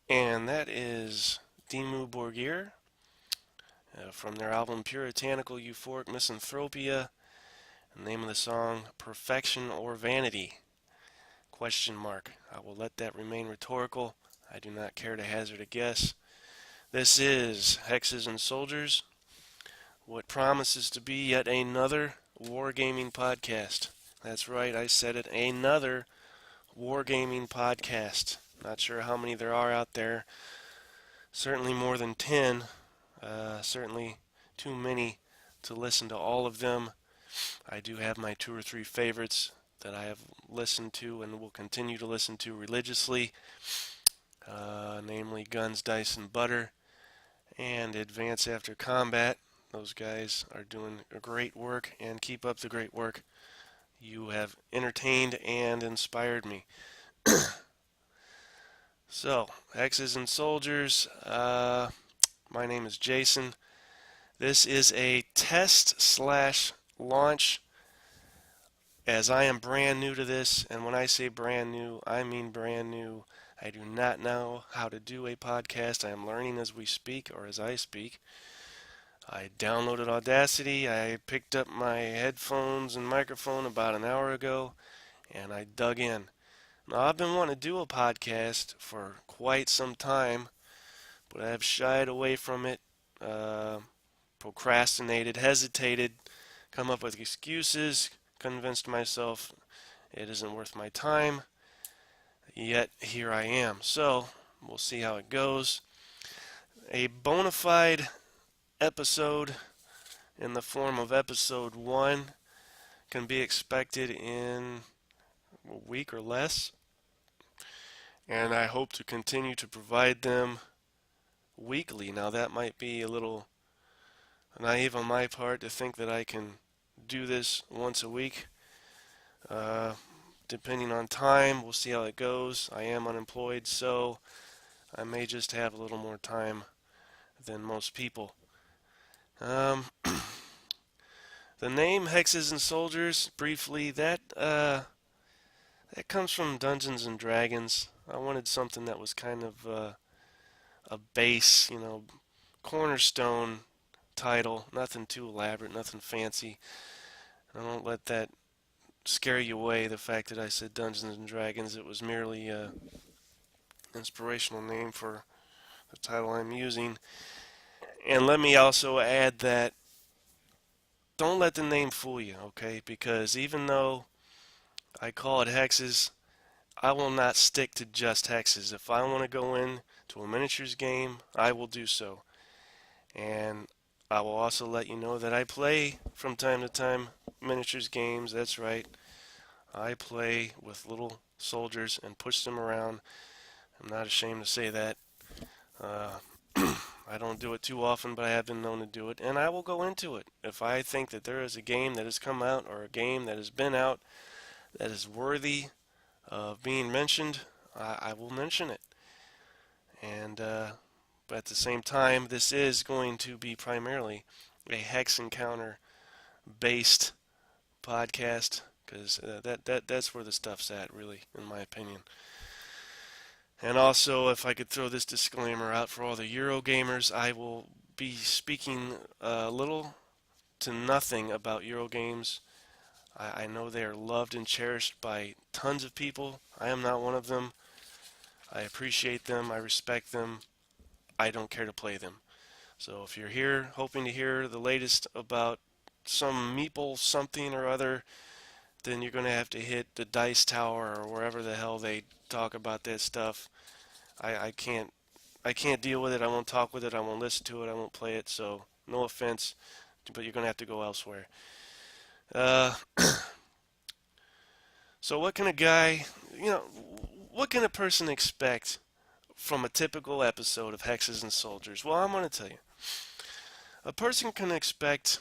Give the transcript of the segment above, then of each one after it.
And that is Dimmu Borgir from their album Puritanical Euphoric Misanthropia. The name of the song, Perfection or Vanity? Question mark. I will let that remain rhetorical. I do not care to hazard a guess. This is Hexes and Soldiers, what promises to be yet another wargaming podcast. That's right, I said it, another wargaming podcast. Not sure how many there are out there. Certainly more than 10. Certainly too many to listen to all of them. I do have my two or three favorites that I have listened to and will continue to listen to religiously, namely Guns, Dice, and Butter and Advance After Combat. Those guys are doing great work, and keep up the great work. You have entertained and inspired me. So, Hexes and Soldiers, my name is Jason. This is a test slash launch, as I am brand new to this, and when I say brand new, I mean brand new. I do not know how to do a podcast. I am learning as we speak, or as I speak. I downloaded Audacity. I picked up my headphones and microphone about an hour ago, and I dug in. Now, I've been wanting to do a podcast for quite some time, but I have shied away from it, procrastinated, hesitated, come up with excuses, convinced myself it isn't worth my time, yet here I am. So, we'll see how it goes. A bona fide episode in the form of episode 1 can be expected in a week or less, and I hope to continue to provide them weekly. Now, that might be a little naive on my part to think that I can do this once a week. Uh, Depending on time, we'll see how it goes. I am unemployed, so I may just have a little more time than most people. The name Hexes and Soldiers, briefly, that comes from Dungeons and Dragons. I wanted something that was kind of a base, cornerstone title. Nothing too elaborate, nothing fancy. I don't let that scare you away, the fact that I said Dungeons and Dragons. It was merely an inspirational name for the title I'm using. And let me also add that don't let the name fool you, okay? Because even though I call it Hexes, I will not stick to just Hexes. If I want to go in to a miniatures game, I will do so. And I will also let you know that I play from time to time miniatures games. That's right. I play with little soldiers and push them around. I'm not ashamed to say that. Uh, I don't do it too often, but I have been known to do it, and I will go into it. If I think that there is a game that has come out or a game that has been out that is worthy of being mentioned, I will mention it. And but at the same time, this is going to be primarily a Hex Encounter based podcast because that's where the stuff's at, really, in my opinion. And also, if I could throw this disclaimer out for all the Euro gamers, I will be speaking little to nothing about Euro games. I know they are loved and cherished by tons of people. I am not one of them. I appreciate them. I respect them. I don't care to play them. So if you're here hoping to hear the latest about some meeple something or other, then you're going to have to hit the Dice Tower or wherever the hell they talk about that stuff. I can't deal with it. I won't talk with it. I won't listen to it. I won't play it. So no offense, but you're going to have to go elsewhere. Uh, so what can a guy, what can a person expect from a typical episode of Hexes and Soldiers? Well, I'm going to tell you. A person can expect,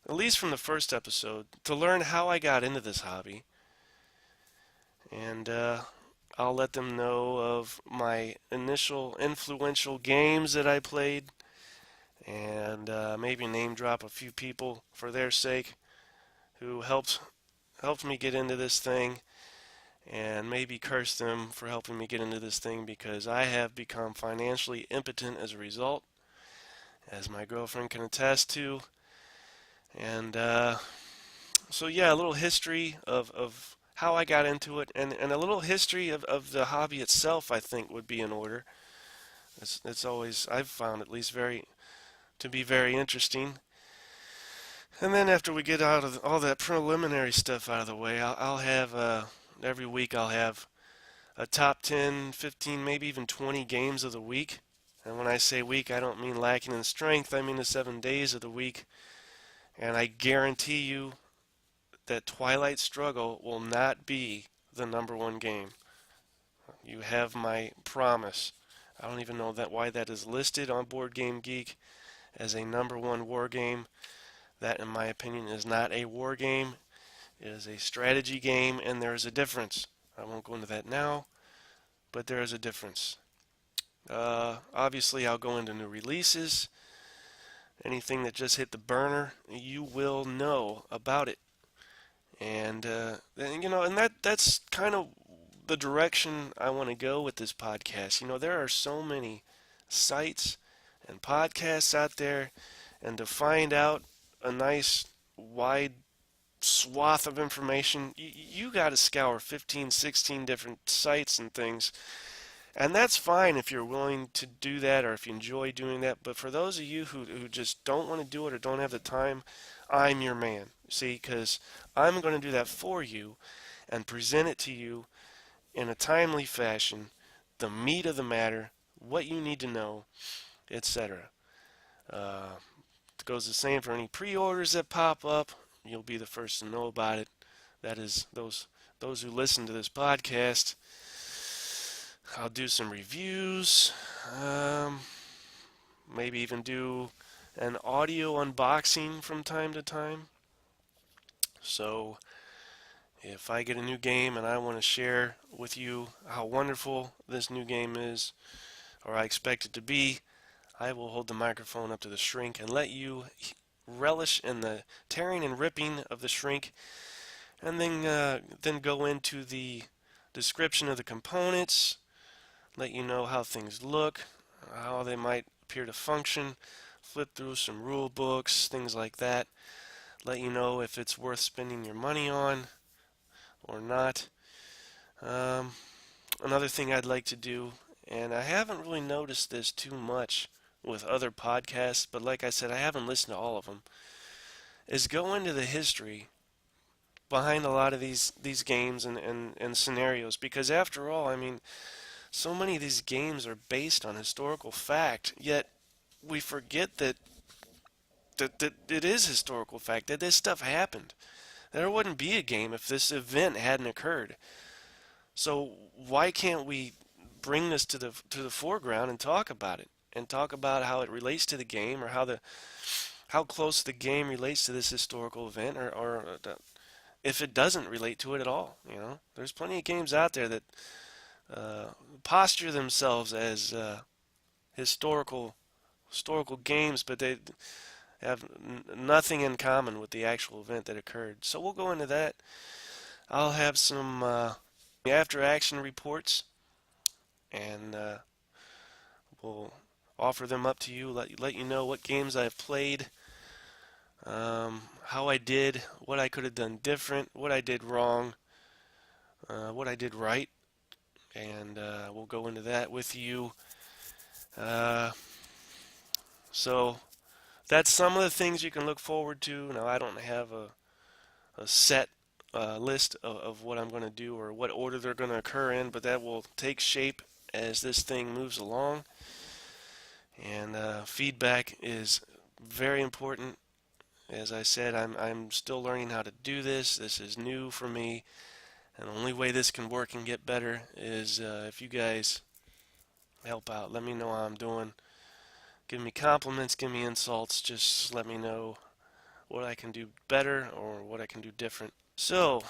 at least from the first episode, to learn how I got into this hobby. And I'll let them know of my initial influential games that I played, and maybe name drop a few people for their sake who helped me get into this thing. and maybe curse them for helping me get into this thing because I have become financially impotent as a result, as my girlfriend can attest to. And so, yeah, a little history of how I got into it, and a little history of the hobby itself, I think, would be in order. It's always, I've found at least, to be very interesting. And then after we get out of all that preliminary stuff out of the way, I'll have every week I'll have a top 10, 15, maybe even 20 games of the week. And when I say week, I don't mean lacking in strength, I mean the 7 days of the week. And I guarantee you that Twilight Struggle will not be the number one game. You have my promise. I don't even know why that is listed on Board Game Geek as a number one war game. That, in my opinion, is not a war game. It is a strategy game, and there is a difference. I won't go into that now, but there is a difference. Obviously, I'll go into new releases. Anything that just hit the burner, you will know about it. And that's kind of the direction I want to go with this podcast. There are so many sites and podcasts out there, and to find out a nice wide swath of information, you got to scour 15, 16 different sites and things. And that's fine if you're willing to do that or if you enjoy doing that. But for those of you who just don't want to do it or don't have the time, I'm your man. See, because I'm going to do that for you and present it to you in a timely fashion, the meat of the matter, what you need to know, etc. It goes the same for any pre-orders that pop up. You'll be the first to know about it. That is those who listen to this podcast. I'll do some reviews, maybe even do an audio unboxing from time to time. So if I get a new game and I want to share with you how wonderful this new game is, or I expect it to be, I will hold the microphone up to the shrink and let you relish in the tearing and ripping of the shrink, and then go into the description of the components, let you know how things look, how they might appear to function, flip through some rule books, things like that, let you know if it's worth spending your money on or not. Another thing I'd like to do, and I haven't really noticed this too much with other podcasts, but like I said, I haven't listened to all of them, is go into the history behind a lot of these games and scenarios, because after all, I mean, so many of these games are based on historical fact, yet we forget that it is historical fact, that this stuff happened. There wouldn't be a game if this event hadn't occurred. So why can't we bring this to the foreground and talk about it, and talk about how it relates to the game, or how close the game relates to this historical event, or if it doesn't relate to it at all. There's plenty of games out there that posture themselves as historical games, but they have nothing in common with the actual event that occurred. So we'll go into that. I'll have some after action reports, and we'll offer them up to you, let you know what games I've played, how I did, what I could have done different, what I did wrong, what I did right, and we'll go into that with you. So that's some of the things you can look forward to. Now, I don't have a set list of what I'm going to do or what order they're going to occur in, but that will take shape as this thing moves along. And feedback is very important. As I said, I'm still learning how to do this. This is new for me, and the only way this can work and get better is if you guys help out. Let me know how I'm doing. Give me compliments, give me insults. Just let me know what I can do better or what I can do different. So,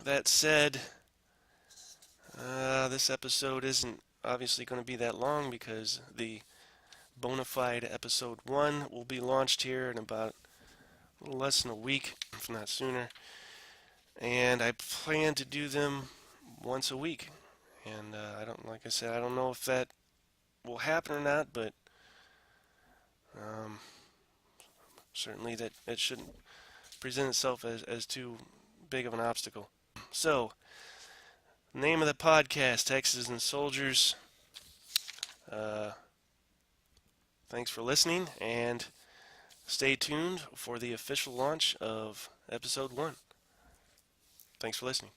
that said, this episode isn't obviously going to be that long because the Bonafide episode 1 will be launched here in about a little less than a week, if not sooner. And I plan to do them once a week. And like I said, I don't know if that will happen or not, but um, certainly that shouldn't present itself as too big of an obstacle. So, name of the podcast, Hexes and Soldiers. Uh, thanks for listening, and stay tuned for the official launch of episode 1. Thanks for listening.